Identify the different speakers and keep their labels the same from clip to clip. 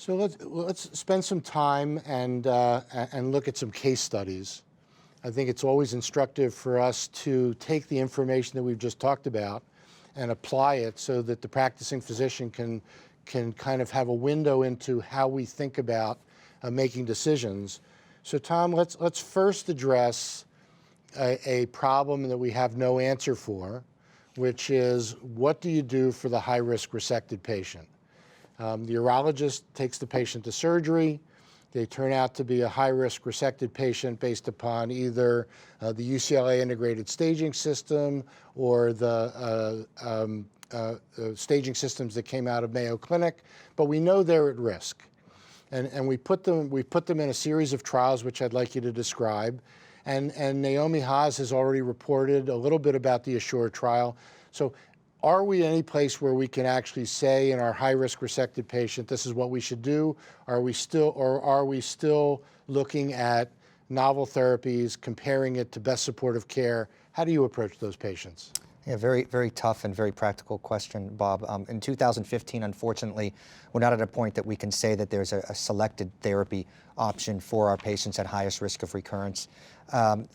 Speaker 1: So let's spend some time and look at some case studies. I think it's always instructive for us to take the information that we've just talked about and apply it so that the practicing physician can kind of have a window into how we think about making decisions. So Tom, let's first address a problem that we have no answer for, which is what do you do for the high-risk resected patient? The urologist takes the patient to surgery. They turn out to be a high-risk resected patient based upon either the UCLA integrated staging system or the staging systems that came out of Mayo Clinic, but we know they're at risk. And we put them in a series of trials, which I'd like you to describe. And Naomi Haas has already reported a little bit about the ASSURE trial. So are we any place where we can actually say in our high-risk resected patient, this is what we should do? Are we still looking at novel therapies, comparing it to best supportive care? How do you approach those patients?
Speaker 2: Yeah, very, very tough and very practical question, Bob. In 2015, unfortunately, we're not at a point that we can say that there's a selected therapy option for our patients at highest risk of recurrence.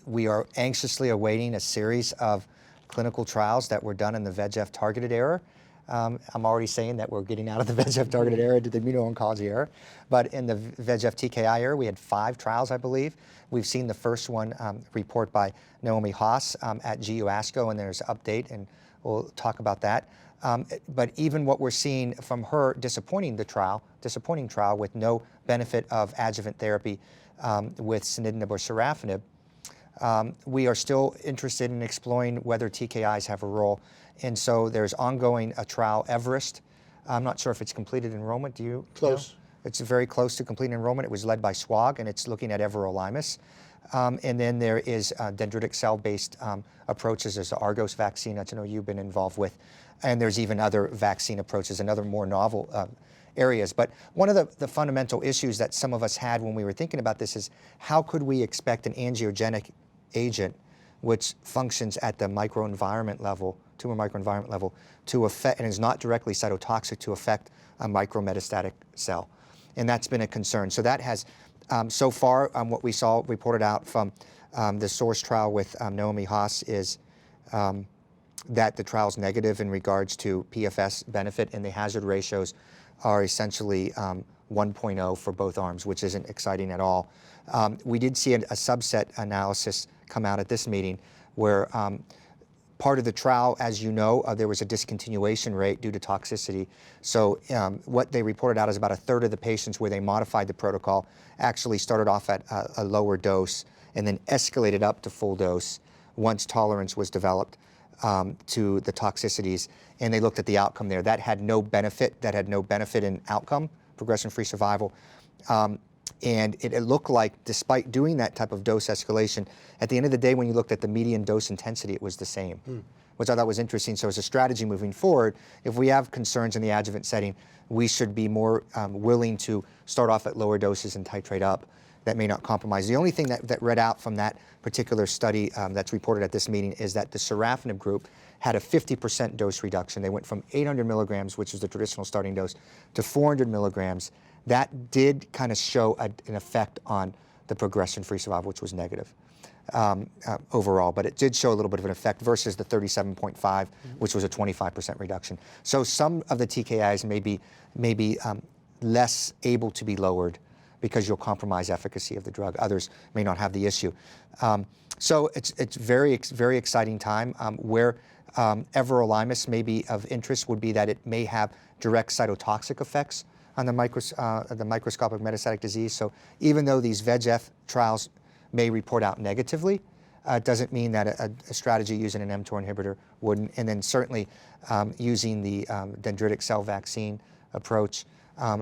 Speaker 2: We are anxiously awaiting a series of clinical trials that were done in the VEGF targeted era. I'm already saying that we're getting out of the VEGF targeted era to the immuno-oncology era. But in the VEGF TKI era, we had 5 trials, I believe. We've seen the first one report by Naomi Haas at GU ASCO, and there's an update, and we'll talk about that. But even what we're seeing from her disappointing trial with no benefit of adjuvant therapy with sunitinib or sorafenib, we are still interested in exploring whether TKIs have a role. And so there's ongoing a trial, Everest. I'm not sure if it's completed enrollment. Do you?
Speaker 1: Close.
Speaker 2: Know? It's very close to complete enrollment. It was led by SWOG, and it's looking at everolimus. And then there is dendritic cell-based approaches. There's the Argos vaccine that I know you've been involved with. And there's even other vaccine approaches and other more novel areas. But one of the fundamental issues that some of us had when we were thinking about this is how could we expect an angiogenic agent which functions at the microenvironment level, tumor microenvironment level, to affect, and is not directly cytotoxic, to affect a micrometastatic cell. And that's been a concern. So that has, so far, what we saw reported out from the source trial with Naomi Haas is that the trial's negative in regards to PFS benefit, and the hazard ratios are essentially 1.0 for both arms, which isn't exciting at all. We did see a subset analysis come out at this meeting where part of the trial, as you know, there was a discontinuation rate due to toxicity. So what they reported out is about a third of the patients where they modified the protocol actually started off at a lower dose and then escalated up to full dose once tolerance was developed to the toxicities. And they looked at the outcome there. That had no benefit in outcome, progression-free survival. And it looked like, despite doing that type of dose escalation, at the end of the day, when you looked at the median dose intensity, it was the same, which I thought was interesting. So as a strategy moving forward, if we have concerns in the adjuvant setting, we should be more willing to start off at lower doses and titrate up. That may not compromise. The only thing that read out from that particular study that's reported at this meeting is that the sorafenib group had a 50% dose reduction. They went from 800 milligrams, which is the traditional starting dose, to 400 milligrams. That did kind of show an effect on the progression-free survival, which was negative overall, but it did show a little bit of an effect versus the 37.5, which was a 25% reduction. So some of the TKIs may be less able to be lowered because you'll compromise efficacy of the drug. Others may not have the issue. So it's very exciting time. Where everolimus may be of interest would be that it may have direct cytotoxic effects on the microscopic metastatic disease. So even though these VEGF trials may report out negatively, it doesn't mean that a strategy using an mTOR inhibitor wouldn't. And then certainly using the dendritic cell vaccine approach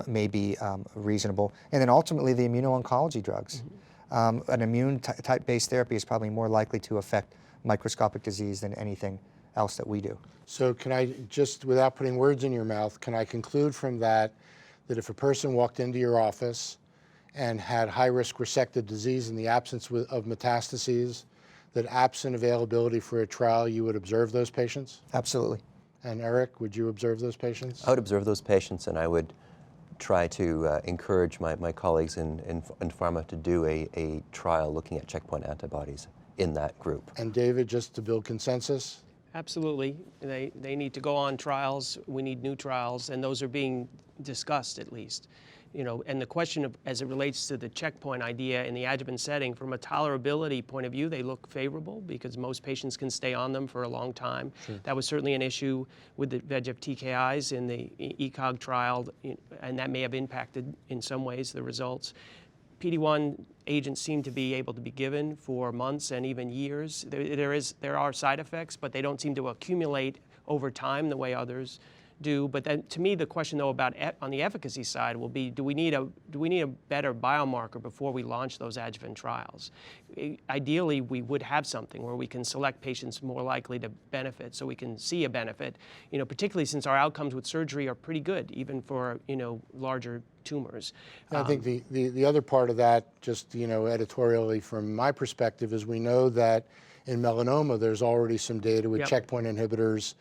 Speaker 2: may be reasonable. And then ultimately the immuno-oncology drugs. An immune type-based therapy is probably more likely to affect microscopic disease than anything else that we do.
Speaker 1: So can I just, without putting words in your mouth, can I conclude from that if a person walked into your office and had high-risk resected disease in the absence of metastases, that absent availability for a trial, you would observe those patients?
Speaker 2: Absolutely.
Speaker 1: And Eric, would you observe those patients?
Speaker 3: I would observe those patients, and I would try to encourage my colleagues in pharma to do a trial looking at checkpoint antibodies in that group.
Speaker 1: And David, just to build consensus?
Speaker 4: Absolutely. They need to go on trials. We need new trials, and those are being discussed at least. You know, and the question of, as it relates to the checkpoint idea in the adjuvant setting, from a tolerability point of view, they look favorable because most patients can stay on them for a long time. Sure. That was certainly an issue with the VEGF TKIs in the ECOG trial, and that may have impacted in some ways the results. PD-1 agents seem to be able to be given for months and even years. There are side effects, but they don't seem to accumulate over time the way others do. But then, to me, the question though about on the efficacy side will be: do we need a better biomarker before we launch those adjuvant trials? Ideally, we would have something where we can select patients more likely to benefit, so we can see a benefit. You know, particularly since our outcomes with surgery are pretty good, even for larger tumors.
Speaker 1: I think the other part of that, just editorially from my perspective, is we know that in melanoma there's already some data with checkpoint inhibitors.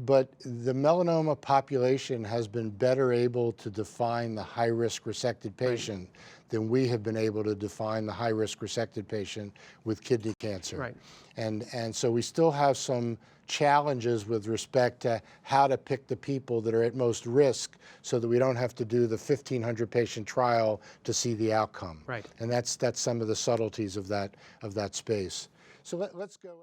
Speaker 1: But the melanoma population has been better able to define the high-risk resected patient than we have been able to define the high-risk resected patient with kidney cancer.
Speaker 4: Right.
Speaker 1: And so we still have some challenges with respect to how to pick the people that are at most risk so that we don't have to do the 1,500 patient trial to see the outcome.
Speaker 4: Right.
Speaker 1: And that's some of the subtleties of that space. So let's go.